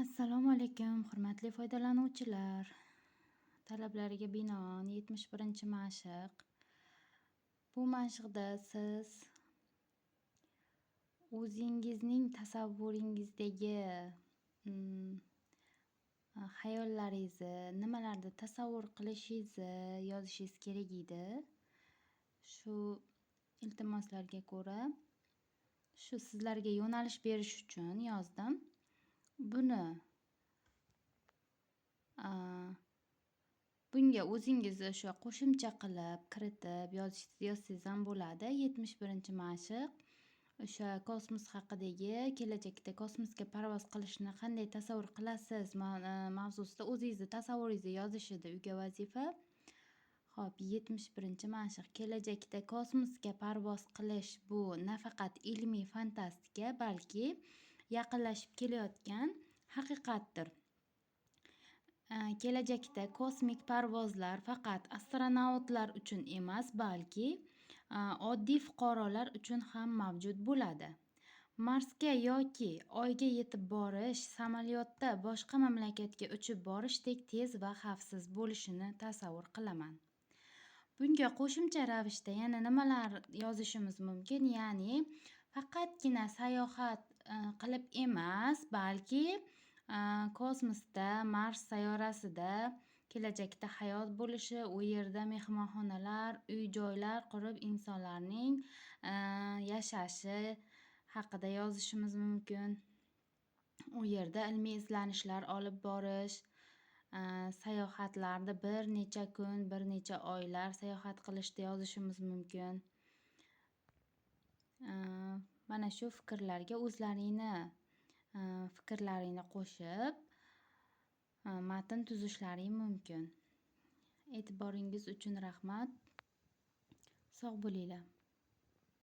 Assalomu alaykum, hurmatli foydalanuvchilar. Talablariga binoan 71-mashq. Bu mashqda siz o'zingizning tasavvuringizdagi mm, xayollaringizni, nimalarni tasavvur qilishingizni yozishingiz kerak edi. Shu iltimoslarga ko'ra, shu sizlarga yo'nalish berish uchun yozdim. Buni bunga o'zingiz o'sha qo'shimcha qilib, kiritib yozsangiz ham bo'ladi. 71-mashq. O'sha kosmos haqidagi, kelajakda kosmosga parvoz qilishni qanday tasavvur qilasiz mavzusida o'zingizni tasavvuringizni yozish edi uyga vazifa. Xo'p, 71-mashq. Kelajakda kosmosga parvoz qilish bu nafaqat ilmiy fantastika, balki yaqinlashib kelayotgan haqiqatdir. Kelajakda kosmik parvozlar faqat astronavtlar uchun emas, balki oddiy fuqarolar uchun ham mavjud bo'ladi. Marsga yoki Oyga yetib borish samolyotda boshqa mamlakatga uchib borishdek tez va xavfsiz bo'lishini tasavvur qilaman. Bunga qo'shimcha ravishda yana nimalar yozishimiz mumkin? Ya'ni faqatgina sayohat qilib emas, balki kosmosda, Mars sayyorasida kelajakda hayot bo'lishi, u yerda mehmonxonalar, uy-joylar qurib insonlarning yashashi haqida yozishimiz mumkin. U yerda ilmiy izlanishlar olib borish, sayohatlarni bir necha kun, bir necha oylar sayohat qilishda yozishimiz mumkin. Mana shu fikrlarga fikrlaringni qo'shib matn tuzishlaring mumkin. E'tiboringiz uchun rahmat. Sog' bo'linglar.